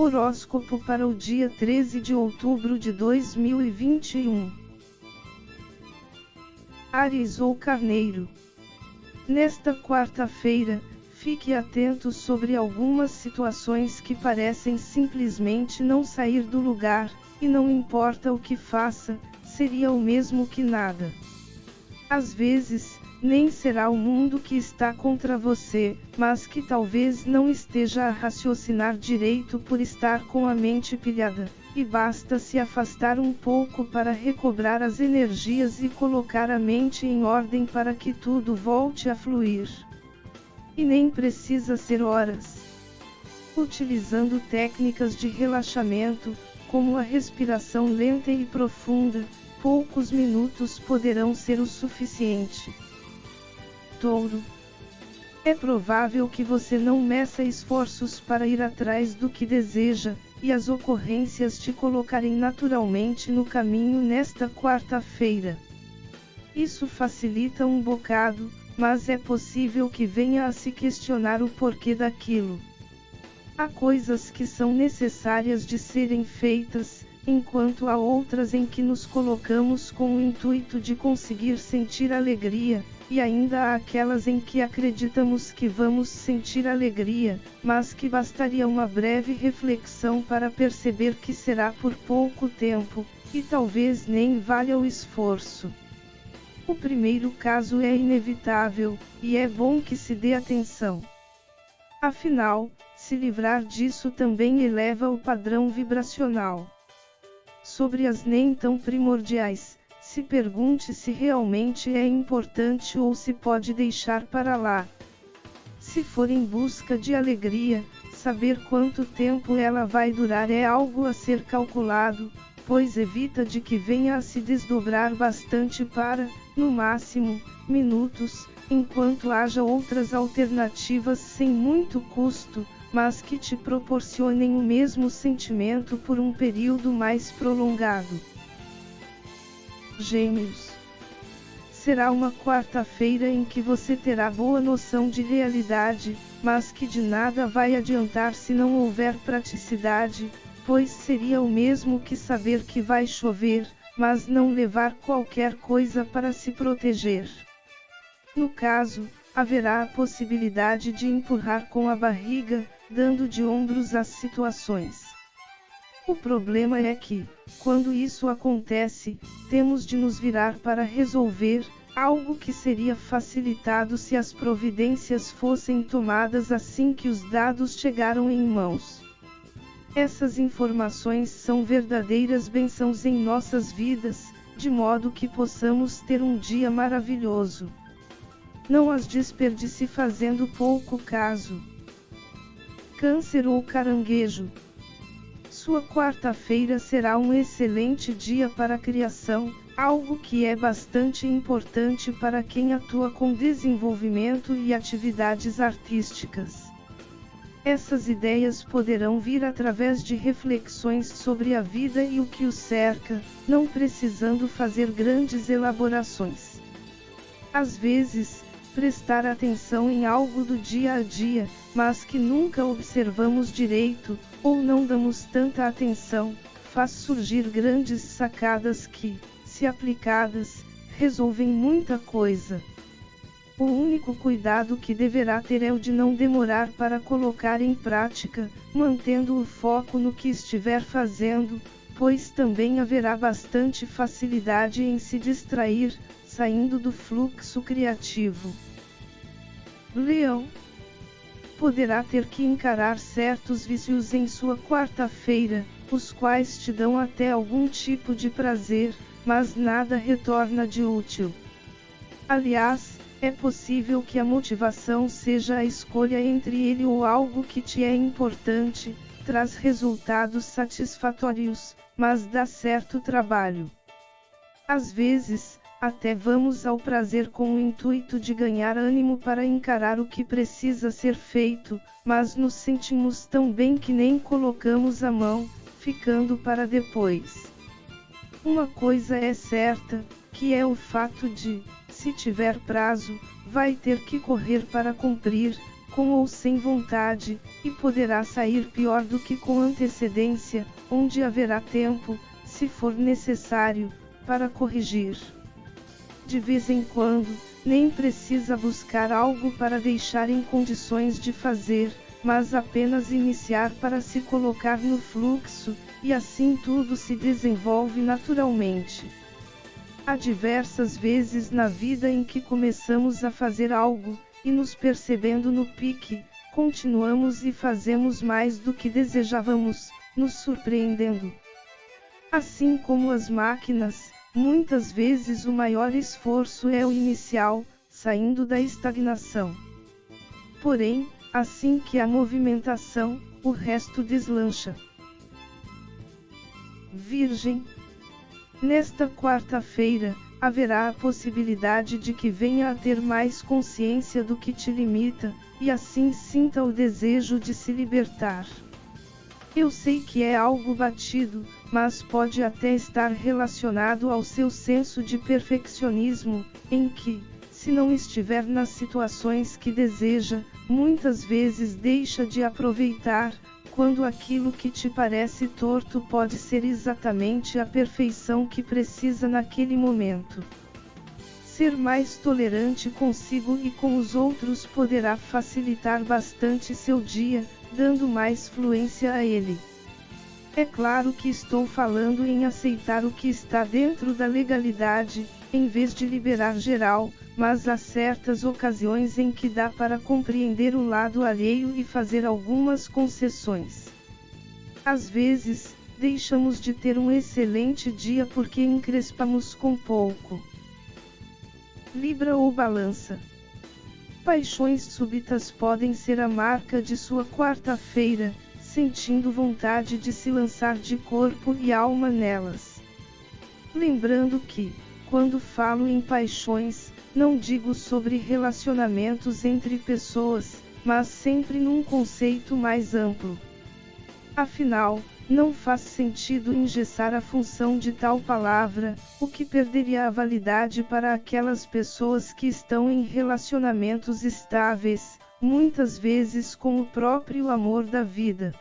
Horóscopo para o dia 13 de outubro de 2021. Áries ou Carneiro. Nesta quarta-feira, fique atento sobre algumas situações que parecem simplesmente não sair do lugar, e não importa o que faça, seria o mesmo que nada. Às vezes, nem será o mundo que está contra você, mas que talvez não esteja a raciocinar direito por estar com a mente pilhada, e basta se afastar um pouco para recobrar as energias e colocar a mente em ordem para que tudo volte a fluir. E nem precisa ser horas. Utilizando técnicas de relaxamento, como a respiração lenta e profunda, poucos minutos poderão ser o suficiente. Touro. É provável que você não meça esforços para ir atrás do que deseja, e as ocorrências te colocarem naturalmente no caminho nesta quarta-feira. Isso facilita um bocado, mas é possível que venha a se questionar o porquê daquilo. Há coisas que são necessárias de serem feitas, enquanto há outras em que nos colocamos com o intuito de conseguir sentir alegria, e ainda há aquelas em que acreditamos que vamos sentir alegria, mas que bastaria uma breve reflexão para perceber que será por pouco tempo, e talvez nem valha o esforço. O primeiro caso é inevitável, e é bom que se dê atenção. Afinal, se livrar disso também eleva o padrão vibracional. Sobre as nem tão primordiais, se pergunte se realmente é importante ou se pode deixar para lá. Se for em busca de alegria, saber quanto tempo ela vai durar é algo a ser calculado, pois evita de que venha a se desdobrar bastante para, no máximo, minutos, enquanto haja outras alternativas sem muito custo, mas que te proporcionem o mesmo sentimento por um período mais prolongado. Gêmeos. Será uma quarta-feira em que você terá boa noção de realidade, mas que de nada vai adiantar se não houver praticidade, pois seria o mesmo que saber que vai chover, mas não levar qualquer coisa para se proteger. No caso, haverá a possibilidade de empurrar com a barriga, dando de ombros às situações. O problema é que, quando isso acontece, temos de nos virar para resolver, algo que seria facilitado se as providências fossem tomadas assim que os dados chegaram em mãos. Essas informações são verdadeiras bênçãos em nossas vidas, de modo que possamos ter um dia maravilhoso. Não as desperdice fazendo pouco caso. Câncer ou Caranguejo. Sua quarta-feira será um excelente dia para a criação, algo que é bastante importante para quem atua com desenvolvimento e atividades artísticas. Essas ideias poderão vir através de reflexões sobre a vida e o que o cerca, não precisando fazer grandes elaborações. Às vezes, prestar atenção em algo do dia a dia, mas que nunca observamos direito, ou não damos tanta atenção, faz surgir grandes sacadas que, se aplicadas, resolvem muita coisa. O único cuidado que deverá ter é o de não demorar para colocar em prática, mantendo o foco no que estiver fazendo, pois também haverá bastante facilidade em se distrair, saindo do fluxo criativo. Leão. Poderá ter que encarar certos vícios em sua quarta-feira, os quais te dão até algum tipo de prazer, mas nada retorna de útil. Aliás, é possível que a motivação seja a escolha entre ele ou algo que te é importante, traz resultados satisfatórios, mas dá certo trabalho. Às vezes, até vamos ao prazer com o intuito de ganhar ânimo para encarar o que precisa ser feito, mas nos sentimos tão bem que nem colocamos a mão, ficando para depois. Uma coisa é certa, que é o fato de, se tiver prazo, vai ter que correr para cumprir, com ou sem vontade, e poderá sair pior do que com antecedência, onde haverá tempo, se for necessário, para corrigir. De vez em quando, nem precisa buscar algo para deixar em condições de fazer, mas apenas iniciar para se colocar no fluxo, e assim tudo se desenvolve naturalmente. Há diversas vezes na vida em que começamos a fazer algo, e nos percebendo no pique, continuamos e fazemos mais do que desejávamos, nos surpreendendo. Assim como as máquinas, muitas vezes o maior esforço é o inicial, saindo da estagnação. Porém, assim que há movimentação, o resto deslancha. Virgem. Nesta quarta-feira, haverá a possibilidade de que venha a ter mais consciência do que te limita, e assim sinta o desejo de se libertar. Eu sei que é algo batido, mas pode até estar relacionado ao seu senso de perfeccionismo, em que, se não estiver nas situações que deseja, muitas vezes deixa de aproveitar, quando aquilo que te parece torto pode ser exatamente a perfeição que precisa naquele momento. Ser mais tolerante consigo e com os outros poderá facilitar bastante seu dia, dando mais fluência a ele. É claro que estou falando em aceitar o que está dentro da legalidade, em vez de liberar geral, mas há certas ocasiões em que dá para compreender o lado alheio e fazer algumas concessões. Às vezes, deixamos de ter um excelente dia porque encrespamos com pouco. Libra ou Balança. Paixões súbitas podem ser a marca de sua quarta-feira, sentindo vontade de se lançar de corpo e alma nelas. Lembrando que, quando falo em paixões, não digo sobre relacionamentos entre pessoas, mas sempre num conceito mais amplo. Afinal, não faz sentido engessar a função de tal palavra, o que perderia a validade para aquelas pessoas que estão em relacionamentos estáveis, muitas vezes com o próprio amor da vida.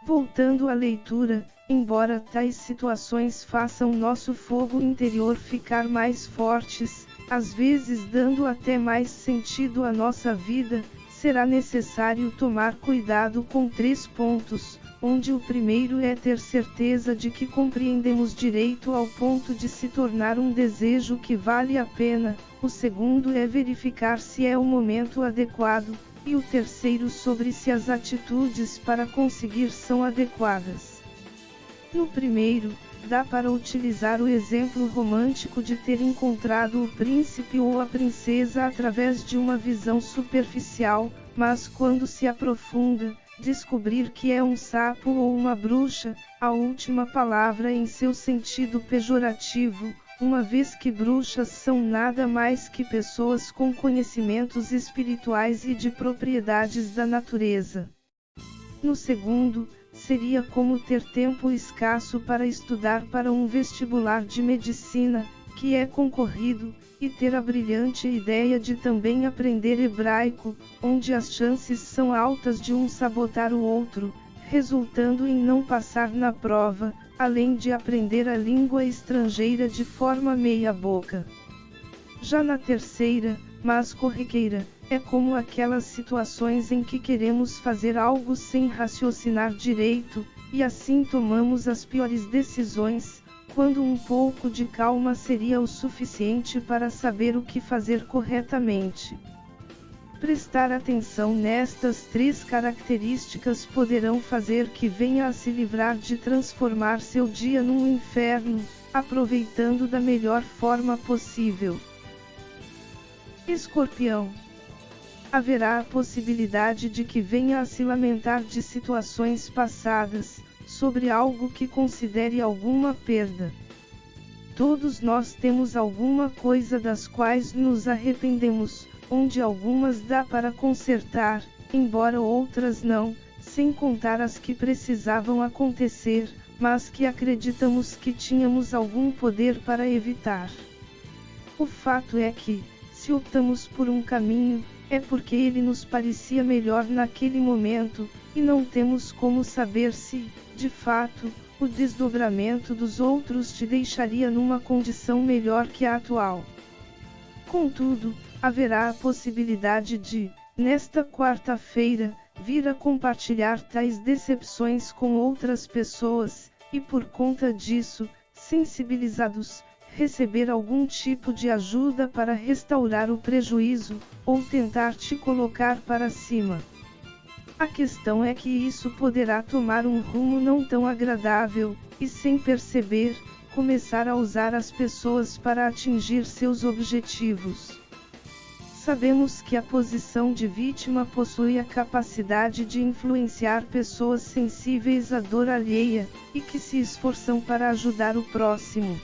Voltando à leitura, embora tais situações façam nosso fogo interior ficar mais fortes, às vezes dando até mais sentido à nossa vida, será necessário tomar cuidado com 3 pontos, onde o primeiro é ter certeza de que compreendemos direito ao ponto de se tornar um desejo que vale a pena, o segundo é verificar se é o momento adequado, e o terceiro sobre se as atitudes para conseguir são adequadas. No primeiro, dá para utilizar o exemplo romântico de ter encontrado o príncipe ou a princesa através de uma visão superficial, mas quando se aprofunda, descobrir que é um sapo ou uma bruxa, a última palavra em seu sentido pejorativo, uma vez que bruxas são nada mais que pessoas com conhecimentos espirituais e de propriedades da natureza. No segundo, seria como ter tempo escasso para estudar para um vestibular de medicina, que é concorrido, e ter a brilhante ideia de também aprender hebraico, onde as chances são altas de um sabotar o outro, resultando em não passar na prova, além de aprender a língua estrangeira de forma meia-boca. Já na terceira, mas corriqueira, é como aquelas situações em que queremos fazer algo sem raciocinar direito, e assim tomamos as piores decisões, quando um pouco de calma seria o suficiente para saber o que fazer corretamente. Prestar atenção nestas 3 características poderão fazer que venha a se livrar de transformar seu dia num inferno, aproveitando da melhor forma possível. Escorpião. Haverá a possibilidade de que venha a se lamentar de situações passadas, sobre algo que considere alguma perda. Todos nós temos alguma coisa das quais nos arrependemos, onde algumas dá para consertar, embora outras não, sem contar as que precisavam acontecer, mas que acreditamos que tínhamos algum poder para evitar. O fato é que, se optamos por um caminho, é porque ele nos parecia melhor naquele momento, e não temos como saber se, de fato, o desdobramento dos outros te deixaria numa condição melhor que a atual. Contudo, haverá a possibilidade de, nesta quarta-feira, vir a compartilhar tais decepções com outras pessoas, e por conta disso, sensibilizados, receber algum tipo de ajuda para restaurar o prejuízo, ou tentar te colocar para cima. A questão é que isso poderá tomar um rumo não tão agradável, e sem perceber, começar a usar as pessoas para atingir seus objetivos. Sabemos que a posição de vítima possui a capacidade de influenciar pessoas sensíveis à dor alheia, e que se esforçam para ajudar o próximo.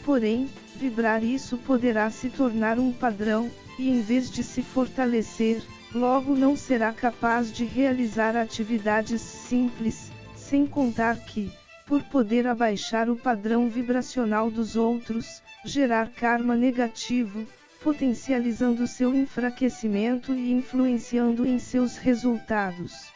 Porém, vibrar isso poderá se tornar um padrão, e em vez de se fortalecer, logo não será capaz de realizar atividades simples, sem contar que, por poder abaixar o padrão vibracional dos outros, gerar karma negativo, potencializando seu enfraquecimento e influenciando em seus resultados.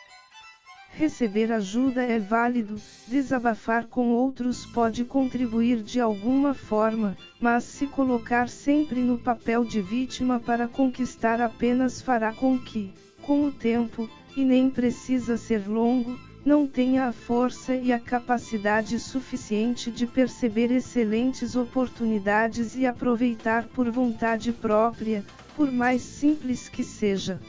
Receber ajuda é válido, desabafar com outros pode contribuir de alguma forma, mas se colocar sempre no papel de vítima para conquistar apenas fará com que, com o tempo, e nem precisa ser longo, não tenha a força e a capacidade suficiente de perceber excelentes oportunidades e aproveitar por vontade própria, por mais simples que seja.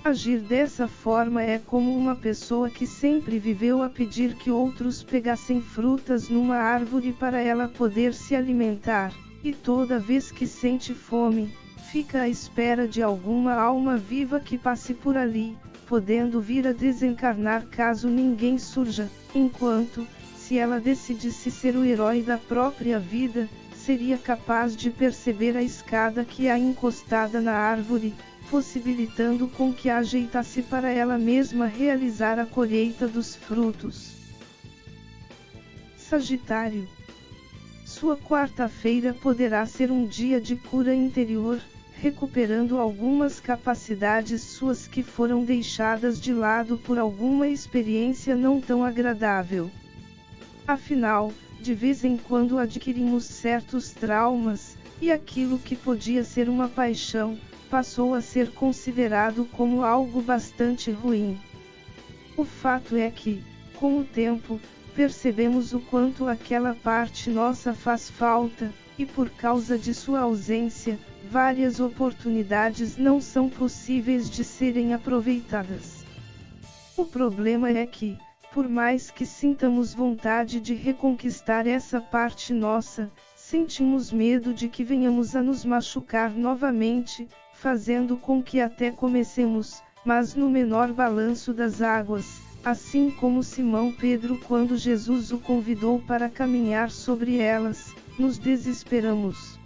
Agir dessa forma é como uma pessoa que sempre viveu a pedir que outros pegassem frutas numa árvore para ela poder se alimentar, e toda vez que sente fome, fica à espera de alguma alma viva que passe por ali, podendo vir a desencarnar caso ninguém surja, enquanto, se ela decidisse ser o herói da própria vida, seria capaz de perceber a escada que há encostada na árvore, possibilitando com que a ajeitasse para ela mesma realizar a colheita dos frutos. Sagitário. Sua quarta-feira poderá ser um dia de cura interior, recuperando algumas capacidades suas que foram deixadas de lado por alguma experiência não tão agradável. Afinal, de vez em quando adquirimos certos traumas, e aquilo que podia ser uma paixão, passou a ser considerado como algo bastante ruim. O fato é que, com o tempo, percebemos o quanto aquela parte nossa faz falta, e por causa de sua ausência, várias oportunidades não são possíveis de serem aproveitadas. O problema é que, por mais que sintamos vontade de reconquistar essa parte nossa, sentimos medo de que venhamos a nos machucar novamente, fazendo com que até comecemos, mas no menor balanço das águas, assim como Simão Pedro quando Jesus o convidou para caminhar sobre elas, nos desesperamos.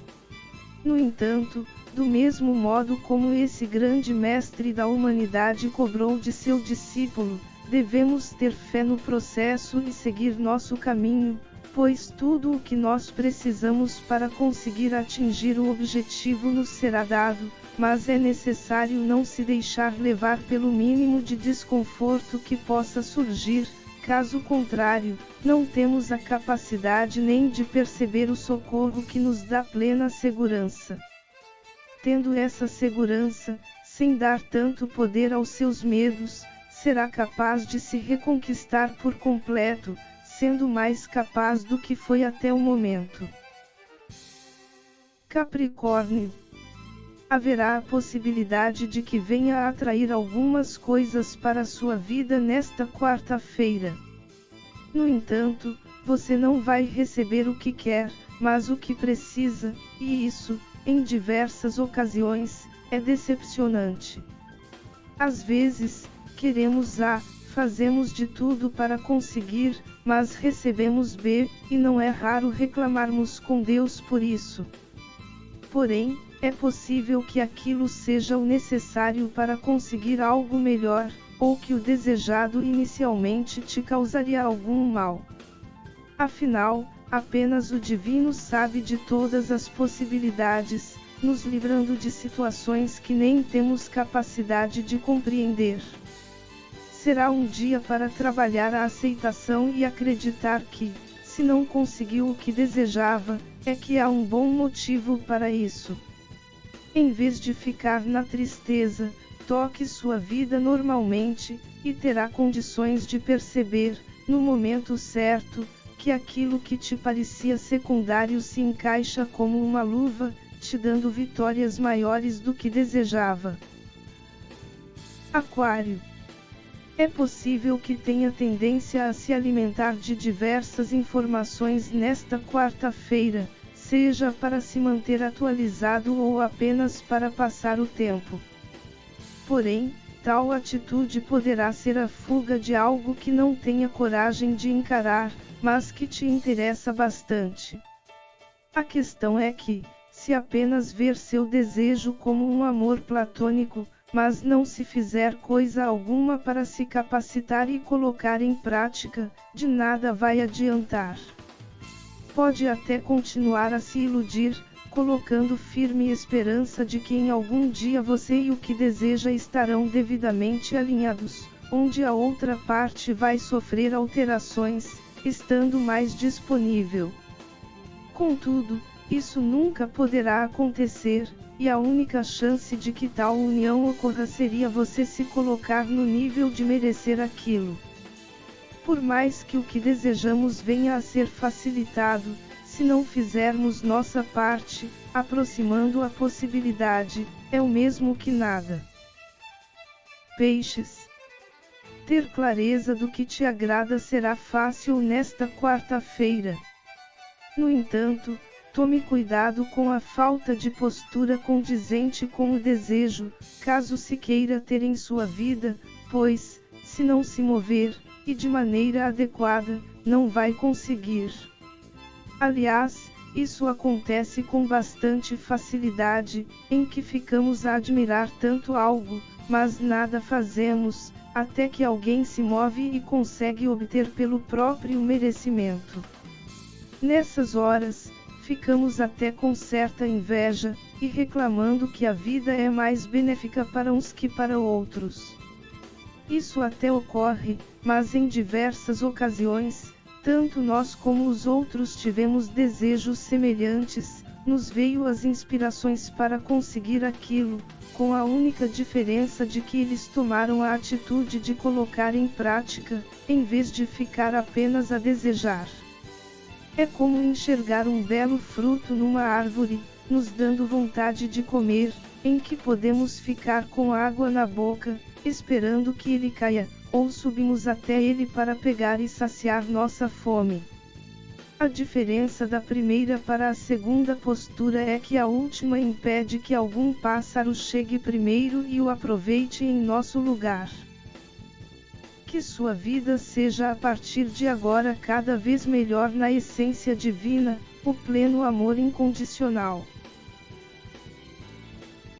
No entanto, do mesmo modo como esse grande mestre da humanidade cobrou de seu discípulo, devemos ter fé no processo e seguir nosso caminho, pois tudo o que nós precisamos para conseguir atingir o objetivo nos será dado, mas é necessário não se deixar levar pelo mínimo de desconforto que possa surgir, caso contrário, não temos a capacidade nem de perceber o socorro que nos dá plena segurança. Tendo essa segurança, sem dar tanto poder aos seus medos, será capaz de se reconquistar por completo, sendo mais capaz do que foi até o momento. Capricórnio. Haverá a possibilidade de que venha a atrair algumas coisas para sua vida nesta quarta-feira. No entanto, você não vai receber o que quer, mas o que precisa, e isso, em diversas ocasiões, é decepcionante. Às vezes, queremos A, fazemos de tudo para conseguir, mas recebemos B, e não é raro reclamarmos com Deus por isso. Porém, é possível que aquilo seja o necessário para conseguir algo melhor, ou que o desejado inicialmente te causaria algum mal. Afinal, apenas o divino sabe de todas as possibilidades, nos livrando de situações que nem temos capacidade de compreender. Será um dia para trabalhar a aceitação e acreditar que, se não conseguiu o que desejava, é que há um bom motivo para isso. Em vez de ficar na tristeza, toque sua vida normalmente, e terá condições de perceber, no momento certo, que aquilo que te parecia secundário se encaixa como uma luva, te dando vitórias maiores do que desejava. Aquário. É possível que tenha tendência a se alimentar de diversas informações nesta quarta-feira, seja para se manter atualizado ou apenas para passar o tempo. Porém, tal atitude poderá ser a fuga de algo que não tenha coragem de encarar, mas que te interessa bastante. A questão é que, se apenas ver seu desejo como um amor platônico, mas não se fizer coisa alguma para se capacitar e colocar em prática, de nada vai adiantar. Pode até continuar a se iludir, colocando firme esperança de que em algum dia você e o que deseja estarão devidamente alinhados, onde a outra parte vai sofrer alterações, estando mais disponível. Contudo, isso nunca poderá acontecer, e a única chance de que tal união ocorra seria você se colocar no nível de merecer aquilo. Por mais que o que desejamos venha a ser facilitado, se não fizermos nossa parte, aproximando a possibilidade, é o mesmo que nada. Peixes. Ter clareza do que te agrada será fácil nesta quarta-feira. No entanto, tome cuidado com a falta de postura condizente com o desejo, caso se queira ter em sua vida, pois, se não se mover, e de maneira adequada, não vai conseguir. Aliás, isso acontece com bastante facilidade, em que ficamos a admirar tanto algo, mas nada fazemos, até que alguém se move e consegue obter pelo próprio merecimento. Nessas horas, ficamos até com certa inveja, e reclamando que a vida é mais benéfica para uns que para outros. Isso até ocorre, mas em diversas ocasiões, tanto nós como os outros tivemos desejos semelhantes, nos veio as inspirações para conseguir aquilo, com a única diferença de que eles tomaram a atitude de colocar em prática, em vez de ficar apenas a desejar. É como enxergar um belo fruto numa árvore, nos dando vontade de comer, em que podemos ficar com água na boca, esperando que ele caia, ou subimos até ele para pegar e saciar nossa fome. A diferença da primeira para a segunda postura é que a última impede que algum pássaro chegue primeiro e o aproveite em nosso lugar. Que sua vida seja a partir de agora cada vez melhor na essência divina, o pleno amor incondicional.